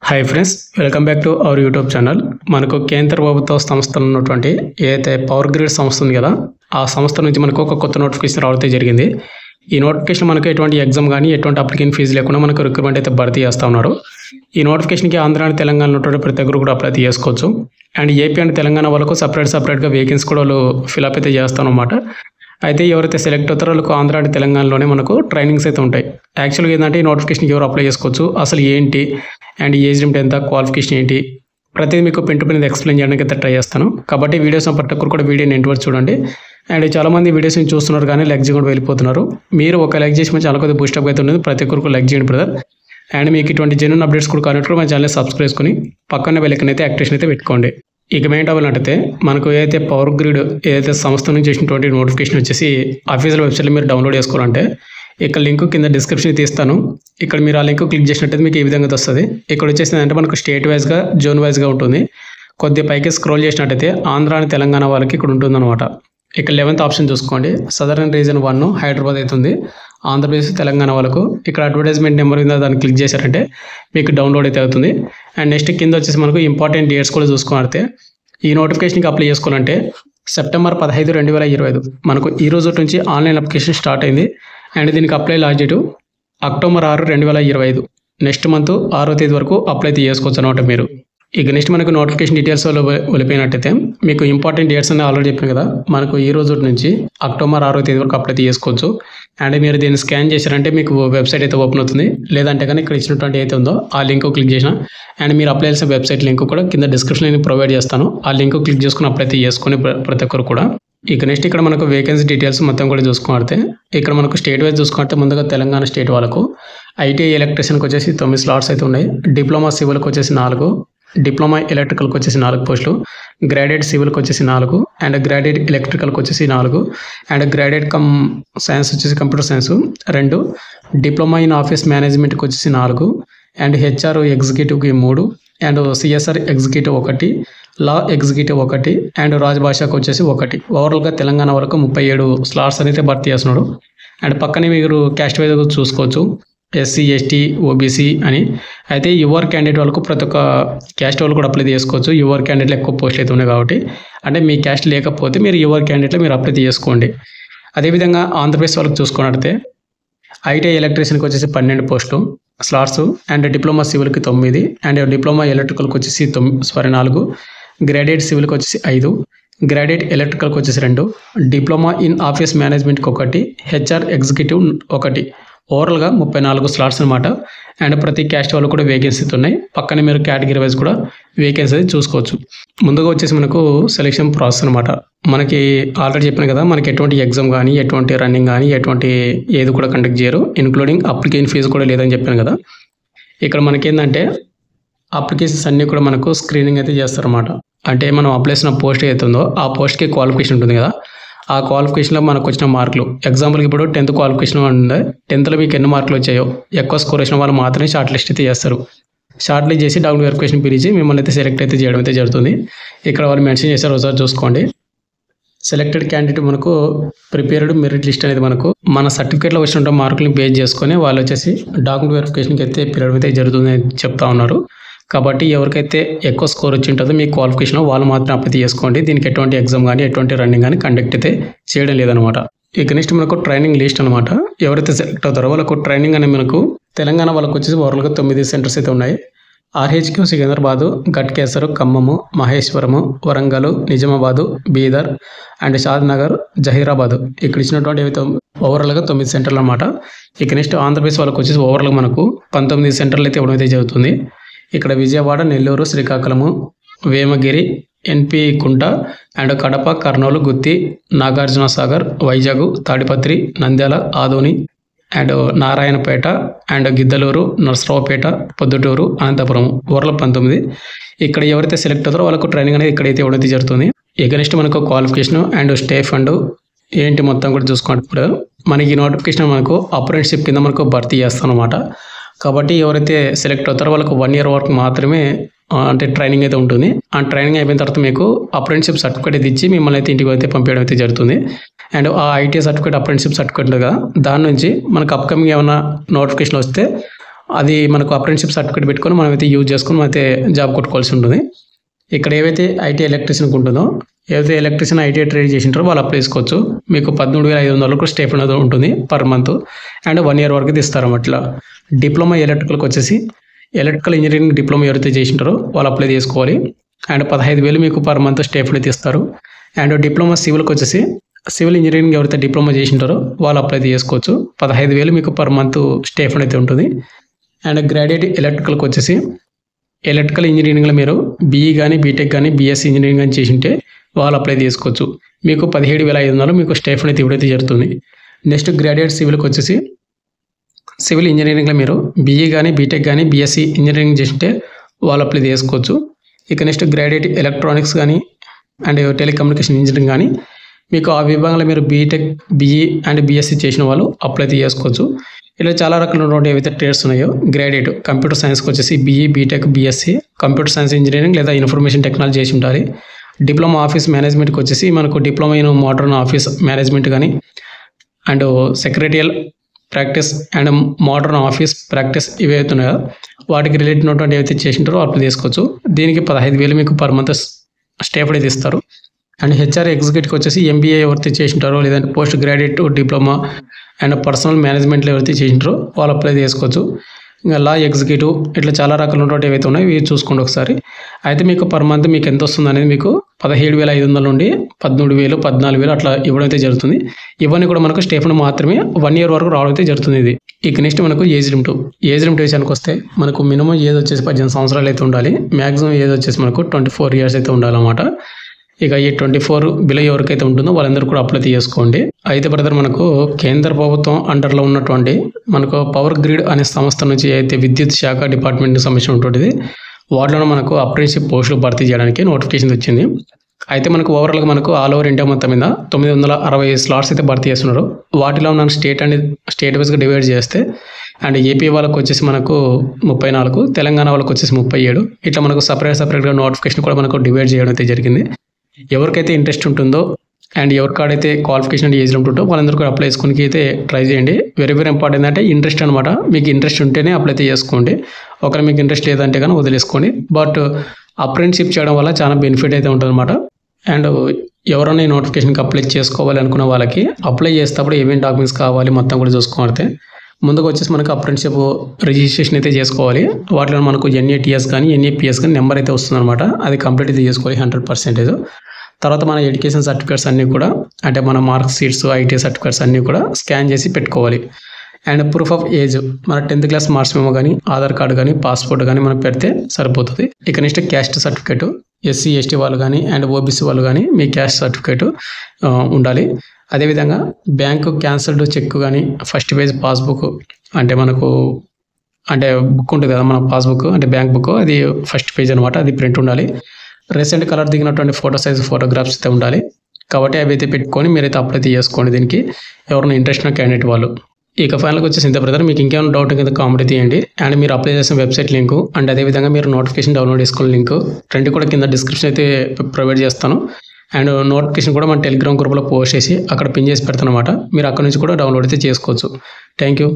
Hi friends, welcome back to our YouTube channel. మనకు కేంద్ర ప్రభుత్వ సంస్థలు ఉన్నటువంటి ఏదైతే పవర్ గ్రిడ్ సంస్థ ఉంది కదా, ఆ సంస్థ నుంచి మనకు ఒక కొత్త నోటిఫికేషన్ రావడం జరిగింది. ఈ నోటిఫికేషన్ మనకు ఎటువంటి ఎగ్జామ్ కానీ ఎటువంటి అప్లికేషన్ ఫీజు లేకుండా మనకు రిక్రూట్మెంట్ అయితే భర్తీ చేస్తూ ఉన్నారు. ఈ నోటిఫికేషన్కి ఆంధ్ర అండ్ తెలంగాణ ఉన్నటువంటి ప్రతి ఒక్కరు కూడా అప్లై చేసుకోవచ్చు. అండ్ ఏపీ అండ్ తెలంగాణ వాళ్ళకు సపరేట్గా వేకెన్సీ కూడా వాళ్ళు ఫిల్అప్ అయితే చేస్తాను అన్నమాట. అయితే ఎవరైతే సెలెక్ట్ అవుతారో వాళ్ళకు ఆంధ్ర అండ్ తెలంగాణలోనే మనకు ట్రైనింగ్స్ అయితే ఉంటాయి. యాక్చువల్గా ఏంటంటే ఈ నోటిఫికేషన్కి ఎవరు అప్లై చేసుకోవచ్చు, అసలు ఏంటి, అండ్ ఏజ్ లిమిట్ ఎంత, క్వాలిఫికేషన్ ఏంటి, ప్రతిదీ మీకు పెన్ టు పెన్ ఎక్స్ప్లెయిన్ చేయడానికి అయితే ట్రై చేస్తాను. కాబట్టి వీడియోస్ ప్రతి ఒక్కరు కూడా వీడియోని ఎండ్ వరకు చూడండి. అండ్ చాలామంది వీడియోస్ని చూస్తున్నారు కానీ లైక్ చేయకుండా వెళ్ళిపోతున్నారు. మీరు ఒక లైక్ చేసి మన ఛానల్ కొద్దిగా బూస్టప్ అయితే ఉంటుంది. ప్రతి ఒక్కరికి లైక్ చేయండి బ్రదర్. అండ్ మీకు ఇటువంటి జెన్యూన్ అప్డేట్స్ కూడా కావాలంటే మన ఛానల్ సబ్స్క్రైబ్ చేసుకుని పక్కన బెల్ ఐకాన్ అయితే యాక్టివేషన్ అయితే పెట్టుకోండి. ఇక మెయిన్ టాపిక్ అంటే మనకు ఏదైతే పవర్ గ్రిడ్ ఏదైతే సంస్థ నుంచి చేసినటువంటి నోటిఫికేషన్ వచ్చేసి అఫీషియల్ వెబ్సైట్లో మీరు డౌన్లోడ్ చేసుకోవాలంటే ఇక్కడ లింక్ కింద డిస్క్రిప్షన్ తీస్తాను. ఇక్కడ మీరు ఆ లింక్ క్లిక్ చేసినట్టయితే మీకు ఈ విధంగా వస్తుంది. ఇక్కడ వచ్చేసి అంటే మనకు స్టేట్ వైజ్గా జోన్ వైజ్గా ఉంటుంది. కొద్దిగా పైకి స్క్రోల్ చేసినట్టయితే ఆంధ్ర అని తెలంగాణ వాళ్ళకి ఇక్కడ ఉంటుందన్నమాట. ఇక్కడ 11th ఆప్షన్ చూసుకోండి. సదరన్ రీజన్ 1 హైదరాబాద్ అవుతుంది. ఆంధ్రప్రదేశ్ తెలంగాణ వాళ్ళకు ఇక్కడ అడ్వర్టైజ్మెంట్ నెంబర్ మీద దాన్ని క్లిక్ చేశారంటే మీకు డౌన్లోడ్ అయితే అవుతుంది. అండ్ నెక్స్ట్ కింద వచ్చేసి మనకు ఇంపార్టెంట్ డేట్స్ కూడా చూసుకున్నట్టే ఈ నోటిఫికేషన్కి అప్లై చేసుకోవాలంటే సెప్టెంబర్ 15, 2025 మనకు ఈ రోజు నుంచి ఆన్లైన్ అప్లికేషన్ స్టార్ట్ అయింది. అండ్ దీనికి apply last date October 6, 2025 next month 6వ తేదీ వరకు అప్లై చేసుకోవచ్చు అనమాట మీరు. ఇక నెక్స్ట్ మనకు నోటిఫికేషన్ డీటెయిల్స్ వెళ్ళిపోయినట్టయితే మీకు ఇంపార్టెంట్ డేట్స్ అని ఆల్రెడీ చెప్పాను కదా, మనకు ఈ రోజు నుంచి అక్టోబర్ 6వ తేదీ వరకు అప్లై చేసుకోవచ్చు. అండ్ మీరు దీన్ని స్కాన్ చేశారంటే మీకు వెబ్సైట్ అయితే ఓపెన్ అవుతుంది. లేదంటే కానీ ఇక్కడ ఇచ్చినటువంటి అయితే ఉందో ఆ లింక్ క్లిక్ చేసిన అండ్ మీరు అప్లై చేసిన వెబ్సైట్ లింక్ కూడా కింద డిస్క్రిప్షన్లో నేను ప్రొవైడ్ చేస్తాను. ఆ లింక్ క్లిక్ చేసుకుని అప్లై చేసుకుని ప్రతి ఒక్కరు కూడా. ఇక నెక్స్ట్ ఇక్కడ మనకు వేకెన్సీ డీటెయిల్స్ మొత్తం కూడా చూసుకుంటే ఇక్కడ మనకు స్టేట్ వైజ్ చూసుకుంటే ముందుగా తెలంగాణ స్టేట్ వాళ్ళకు ఐటీఐ ఎలక్ట్రీషియన్కి వచ్చేసి 9 స్లాట్స్ అయితే ఉన్నాయి. డిప్లొమా సివిల్కి వచ్చేసి 4, డిప్లొమా ఎలక్ట్రికల్కి వచ్చేసి 4 పోస్టులు, గ్రాడ్యుయేట్ సివిల్కి వచ్చేసి 4, అండ్ గ్రాడ్యుయేట్ ఎలక్ట్రికల్కి వచ్చేసి 4, అండ్ గ్రాడ్యుయేట్ సైన్స్ వచ్చేసి computer science 2, diploma in office మేనేజ్మెంట్కి వచ్చేసి 4, అండ్ హెచ్ఆర్ ఎగ్జిక్యూటివ్కి 3, and CSR executive 1, law executive 1, and రాజభాషకు వచ్చేసి 1. ఓవరాల్గా తెలంగాణ వరకు 37 స్లాట్స్ అయితే భర్తీ చేస్తున్నాడు. అండ్ పక్కనే మీరు క్యాస్ట్ వైజ్ చూసుకోవచ్చు, ఎస్సీ, ఎస్టీ, ఓబీసీ అని. అయితే యువర్ క్యాండిడేట్ వాళ్ళకు ప్రతి ఒక్క క్యాస్ట్ వాళ్ళు కూడా అప్లై చేసుకోవచ్చు. యువర్ క్యాండిడేట్లు ఎక్కువ పోస్టులు అయితే ఉన్నాయి కాబట్టి, అంటే మీ క్యాస్ట్ లేకపోతే మీరు యువర్ క్యాండిడేట్లో మీరు అప్లై చేసుకోండి. అదేవిధంగా ఆంధ్రప్రదేశ్ వాళ్ళకి చూసుకున్నట్లయితే ఐటీఐ ఎలక్ట్రీషియన్కి వచ్చేసి 12 పోస్టులు స్లాట్స్, అండ్ డిప్లొమా సివిల్కి 9, అండ్ డిప్లొమా ఎలక్ట్రికల్కి వచ్చేసి 4, గ్రాడ్యుయేట్ సివిల్కి వచ్చేసి 5, గ్రాడ్యుయేట్ ఎలక్ట్రికల్కి వచ్చేసి 2, డిప్లొమా ఇన్ ఆఫీస్ మేనేజ్మెంట్కి 1, హెచ్ఆర్ ఎగ్జిక్యూటివ్ 1. ఓవరాల్గా 34 స్లాట్స్ అనమాట. అండ్ ప్రతి క్యాస్ట్ వాళ్ళు కూడా వేకెన్సీస్ ఉన్నాయి. పక్కనే మీరు కేటగిరీ వైజ్ కూడా వేకెన్సీ చూసుకోవచ్చు. ముందుగా వచ్చేసి మనకు సెలెక్షన్ ప్రాసెస్ అనమాట. మనకి ఆల్రెడీ చెప్పాను కదా, మనకి ఎటువంటి ఎగ్జామ్ కానీ ఎటువంటి రన్నింగ్ కానీ ఎటువంటి ఏది కూడా కండక్ట్ చేయరు, ఇన్క్లూడింగ్ అప్లికేషన్ ఫీజు కూడా లేదని చెప్పాను కదా. ఇక్కడ మనకి ఏంటంటే అప్లికేషన్స్ అన్నీ కూడా మనకు స్క్రీనింగ్ అయితే చేస్తారన్నమాట. అంటే మనం అప్లై చేసిన పోస్ట్ అవుతుందో ఆ పోస్ట్కి క్వాలిఫికేషన్ ఉంటుంది కదా, ఆ క్వాలిఫికేషన్లో మనకు వచ్చిన మార్కులు, ఎగ్జాంపుల్కి ఇప్పుడు 10th క్వాలిఫికేషన్ ఉంది, 10thలో మీకు ఎన్ని మార్కులు వచ్చాయో ఎక్కువ స్కోర్ వచ్చిన వాళ్ళు మాత్రమే షార్ట్ లిస్ట్ అయితే చేస్తారు. షార్ట్ లిస్ట్ చేసి డాక్యుమెంట్ వెరిఫికేషన్ పిలిచి మిమ్మల్ని అయితే సెలెక్ట్ అయితే చేయడం అయితే జరుగుతుంది. ఇక్కడ వాళ్ళు మెన్షన్ చేశారు, ఒకసారి చూసుకోండి. సెలెక్టెడ్ క్యాండిడేట్ మనకు ప్రిపేర్డ్ మెరిట్ లిస్ట్ అనేది మనకు మన సర్టిఫికేట్లో వచ్చిన మార్కులను బేస్ చేసుకొని వాళ్ళు వచ్చేసి డాక్యుమెంట్ వెరిఫికేషన్కి అయితే పిలవడం అయితే జరుగుతుంది అని చెప్తా ఉన్నారు. కాబట్టి ఎవరికైతే ఎక్కువ స్కోర్ వచ్చి ఉంటుందో మీ క్వాలిఫికేషన్లో వాళ్ళు మాత్రం అప్లై చేసుకోండి. దీనికి ఎటువంటి ఎగ్జామ్ కానీ ఎటువంటి రన్నింగ్ కానీ కండక్ట్ అయితే చేయడం లేదనమాట. ఇక నెక్స్ట్ మనకు ట్రైనింగ్ లిస్ట్ అనమాట. ఎవరైతే సెలెక్ట్ అవుతారో వాళ్ళకు ట్రైనింగ్ అనేది మనకు తెలంగాణ వాళ్ళకు వచ్చేసి ఓవరాల్గా 9 సెంటర్స్ అయితే ఉన్నాయి. ఆర్హెచ్క్యూ సికింద్రాబాదు, గట్కేసర్, ఖమ్మము, మహేశ్వరము, వరంగల్, నిజామాబాదు, బీదర్, అండ్ షాద్నగర్, జహీరాబాద్. ఇక్కడ ఇచ్చినటువంటి ఏవైతే ఓవరాల్గా 9 సెంటర్లు అనమాట. ఇక నెక్స్ట్ ఆంధ్రప్రదేశ్ వాళ్ళకు వచ్చేసి ఓవరాల్గా మనకు 19 సెంటర్లు అయితే ఇవ్వడం అయితే జరుగుతుంది. ఇక్కడ Vijayawada, Nellore, Srikakulam, Vemagiri, NP Kunta, and Kadapa, Kurnool, Gutti, Nagarjuna Sagar, Vizag, Tadipatri, Nandyal, Adoni, and Narayanpet, and Giddalur, Narasaraopet, Proddatur, Anantapur. Overall 19. ఇక్కడ ఎవరైతే సెలెక్ట్ అవుతారో వాళ్ళకు ట్రైనింగ్ అనేది ఇక్కడైతే ఇవ్వడం జరుగుతుంది. ఇక నెక్స్ట్ మనకు క్వాలిఫికేషన్ అండ్ స్టే ఫండ్ ఏంటి మొత్తం కూడా చూసుకుంటే మనకి నోటిఫికేషన్ మనకు అప్రెంటిస్షిప్ కింద మనకు భర్తీ చేస్తాం అనమాట. కాబట్టి ఎవరైతే సెలెక్ట్ అవుతారో వాళ్ళకు 1 year వరకు మాత్రమే అంటే ట్రైనింగ్ అయితే ఉంటుంది. ఆ ట్రైనింగ్ అయిపోయిన తర్వాత మీకు అప్రెంటిస్షిప్ సర్టిఫికేట్ అయితే ఇచ్చి మిమ్మల్ని అయితే ఇంటికి అయితే పంపించడం అయితే జరుగుతుంది. అండ్ ఆ ఐటీఐ సర్టిఫికేట్, అప్రెంటిస్షిప్ సర్టిఫికేట్ కదా, దాని నుంచి మనకు అప్కమింగ్ ఏమైనా నోటిఫికేషన్ వస్తే అది మనకు అప్రెంటిస్‌షిప్ సర్టిఫికేట్ పెట్టుకొని మనమైతే యూజ్ చేసుకొని మనమైతే జాబ్ కొట్టుకోవాల్సి ఉంటుంది. ఇక్కడ ఏవైతే ఐటీ ఎలక్ట్రీషియన్‌కి ఉంటుందో, ఏవైతే ఎలక్ట్రీషియన్ ఐటీఐ ట్రేడ్ చేసి ఉంటారో వాళ్ళు అప్లై చేసుకోవచ్చు. మీకు 13,500 వరకు స్టైపెండ్ అనేది ఉంటుంది పర్ మంత్ అండ్ 1 ఇయర్ వరకు అయితే ఇస్తారన్నమాట. ఇట్లా డిప్లొమా ఎలక్ట్రికల్‌కి వచ్చేసి ఎలక్ట్రికల్ ఇంజనీరింగ్ డిప్లొమా ఎవరైతే చేసి ఉంటారో వాళ్ళు అప్లై చేసుకోవాలి. అండ్ 15,000 మీకు పర్ మంత్ స్టైపెండ్ అయితే ఇస్తారు. అండ్ డిప్లొమా సివిల్‌కి వచ్చేసి సివిల్ ఇంజనీరింగ్ ఎవరైతే డిప్లొమా చేసి ఉంటారో వాళ్ళు అప్లై చేసుకోవచ్చు. 15,000 మీకు పర్ మంత్ స్టైపెండ్ అయితే ఉంటుంది. అండ్ గ్రాడ్యుయేట్ ఎలక్ట్రికల్‌కి వచ్చేసి ఎలక్ట్రికల్ ఇంజనీరింగ్లో మీరు బీఈ కానీ బీటెక్ కానీ బీఎస్సీ ఇంజనీరింగ్ కానీ చేసి ఉంటే వాళ్ళు అప్లై చేసుకోవచ్చు. మీకు 17,500 మీకు స్టైపెండ్ అయితే ఇప్పుడైతే జరుగుతుంది. నెక్స్ట్ గ్రాడ్యుయేట్ సివిల్‌కి వచ్చేసి సివిల్ ఇంజనీరింగ్లో మీరు బీఈ కానీ బీటెక్ కానీ బీఎస్సీ ఇంజనీరింగ్ చేసి ఉంటే వాళ్ళు అప్లై చేసుకోవచ్చు. ఇక నెక్స్ట్ గ్రాడ్యుయేట్ ఎలక్ట్రానిక్స్ కానీ అండ్ టెలికమ్యూనికేషన్ ఇంజనీరింగ్ కానీ మీకు ఆ విభాగంలో మీరు బీటెక్ బీఈ అండ్ బీఎస్సీ చేసిన వాళ్ళు అప్లై చేసుకోవచ్చు. ఇలా చాలా రకాలైనటువంటి ఏవైతే ట్రేడ్స్ ఉన్నాయో గ్రాడ్యుయేట్ కంప్యూటర్ సైన్స్కి వచ్చేసి BE BTech BSc computer science engineering లేదా ఇన్ఫర్మేషన్ టెక్నాలజీ చేసి ఉండాలి. డిప్లొమా ఆఫీస్ మేనేజ్మెంట్కి వచ్చేసి మనకు diploma in modern office management కానీ and secretarial practice and modern office practice ఇవి అవుతున్నాయో వాటికి రిలేటెడ్ ఉన్నటువంటి ఏవైతే చేసింటారో అప్లై చేసుకోవచ్చు. దీనికి 15,000 మీకు పర్ మంత్ స్టైపెండ్ అయితే ఇస్తారు. అండ్ హెచ్ఆర్ ఎగ్జిక్యూటివ్కి వచ్చేసి ఎంబీఏ ఎవరైతే చేసింటారో లేదంటే post graduate diploma and personal మేనేజ్మెంట్లో ఎవరైతే చేసింటారో వాళ్ళు అప్లై చేసుకోవచ్చు. ఇంకా లా ఎగ్జిక్యూటివ్ ఇట్లా చాలా రకాలు ఉన్నటువంటి ఏవైతే ఉన్నాయో ఇవి చూసుకోండి ఒకసారి. అయితే మీకు పర్ మంత్ మీకు ఎంత వస్తుంది అనేది మీకు 17,500 నుండి 13,000 14,000 అట్లా ఇవ్వడం అయితే జరుగుతుంది. ఇవన్నీ కూడా మనకు స్టైపెండ్ మాత్రమే 1 ఇయర్ వరకు రావడం అయితే జరుగుతుంది. ఇది ఇక నెక్స్ట్ మనకు ఏజ్ లిమిట్ విషయానికి వస్తే మనకు మినిమం ఏజ్ వచ్చేసి 18 సంవత్సరాలు అయితే ఉండాలి. మ్యాక్సిమం ఏజ్ వచ్చేసి మనకు 24 ఇయర్స్ అయితే ఉండాలన్నమాట. ఇక ఈ 24 బిలో ఎవరికైతే ఉంటుందో వాళ్ళందరూ కూడా అప్లై చేసుకోండి. అయితే బ్రదర్ మనకు కేంద్ర ప్రభుత్వం అండర్లో ఉన్నటువంటి మనకు పవర్ గ్రిడ్ అనే సంస్థ నుంచి అయితే విద్యుత్ శాఖ డిపార్ట్మెంట్కి సంబంధించిన ఉంటుంటుంది వాటిలో మనకు అప్రెంటిస్‌షిప్ పోస్టులు భర్తీ చేయడానికి నోటిఫికేషన్ వచ్చింది. అయితే మనకు ఓవరాల్గా మనకు ఆల్ ఓవర్ ఇండియా మొత్తం మీద 960 స్లాట్స్ అయితే భర్తీ చేస్తున్నారు. వాటిలో మనం స్టేట్ వైజ్గా డివైడ్ చేస్తే అండ్ ఏపీ వాళ్ళకి వచ్చేసి మనకు 34, తెలంగాణ వాళ్ళకి వచ్చేసి 37 ఇట్లా మనకు సపరేట్గా నోటిఫికేషన్ కూడా మనకు డివైడ్ చేయడం అయితే జరిగింది. ఎవరికైతే ఇంట్రెస్ట్ ఉంటుందో అండ్ ఎవరికాడైతే క్వాలిఫికేషన్ అండ్ ఏజ్ ఉంటుందో వాళ్ళందరూ కూడా అప్లై చేసుకోనికి అయితే ట్రై చేయండి. వెరీ ఇంపార్టెంట్ అంటే ఇంట్రెస్ట్ అనమాట. మీకు ఇంట్రెస్ట్ ఉంటేనే అప్లై అయితే చేసుకోండి. ఒకవేళ మీకు ఇంట్రెస్ట్ లేదంటే కానీ వదిలేసుకోండి. బట్ అప్రెంటిస్‌షిప్ చేయడం వల్ల చాలా బెనిఫిట్ అయితే ఉంటుంది అనమాట. అండ్ ఎవరైనా ఈ నోటిఫికేషన్కి అప్లై చేసుకోవాలి అనుకున్న వాళ్ళకి అప్లై చేసేటప్పుడు ఏమేమి డాక్యుమెంట్స్ కావాలి మొత్తం కూడా చూసుకోవాలి. ముందుగా వచ్చేసి మనకు అప్రెంటిస్‌షిప్ రిజిస్ట్రేషన్ అయితే చేసుకోవాలి. వాటిలో మనకు ఎన్ఏటిఎస్ కానీ ఎన్ఏపిఎస్ కానీ నెంబర్ అయితే వస్తుంది అనమాట. అది కంప్లీట్ అయితే చేసుకోవాలి 100%. తర్వాత మన ఎడ్యుకేషన్ సర్టిఫికేట్స్ అన్నీ కూడా అంటే మన మార్క్ షీట్స్ ఐటీ సర్టిఫికేట్స్ అన్నీ కూడా స్కాన్ చేసి పెట్టుకోవాలి. అండ్ ప్రూఫ్ ఆఫ్ ఏజ్ మన 10th క్లాస్ మార్క్స్ మెమో కానీ ఆధార్ కార్డు కానీ పాస్పోర్ట్ కానీ మనం పెడితే సరిపోతుంది. ఇక next caste certificate SC ST వాళ్ళు కానీ అండ్ ఓబీసీ వాళ్ళు కానీ మీ క్యాస్ట్ సర్టిఫికేట్ ఉండాలి. అదేవిధంగా బ్యాంకు క్యాన్సల్డ్ చెక్ కానీ ఫస్ట్ పేజ్ పాస్బుక్ అంటే మనకు అంటే బుక్ ఉంటుంది కదా మన పాస్బుక్ అంటే బ్యాంక్ బుక్ అది ఫస్ట్ పేజ్ అనమాట. అది ప్రింట్ ఉండాలి. రీసెంట్ కలర్ దిగినటువంటి ఫోటో సైజ్ ఫోటోగ్రాఫ్స్ అయితే ఉండాలి. కాబట్టి అవి అయితే పెట్టుకొని మీరైతే అప్లై చేసుకోండి దీనికి ఎవరైనా ఇంట్రెస్ట్ ఉన్న క్యాండిడేట్ వాళ్ళు. ఇక ఫైనల్గా వచ్చేసి ఇంత బ్రదర్ మీకు ఇంకేమైనా డౌట్ కింద కామెంట్ తీయండి. అండ్ మీరు అప్లై చేసిన వెబ్సైట్ లింకు అండ్ అదేవిధంగా మీరు నోటిఫికేషన్ డౌన్లోడ్ చేసుకునే లింక్ రెండు కూడా కింద డిస్క్రిప్షన్ అయితే ప్రొవైడ్ చేస్తాను. అండ్ నోటిఫికేషన్ కూడా మన టెలిగ్రామ్ గ్రూప్లో పోస్ట్ చేసి అక్కడ పిన్ చేసి పెడతాను అనమాట. మీరు అక్కడ నుంచి కూడా డౌన్లోడ్ అయితే చేసుకోవచ్చు. Thank you.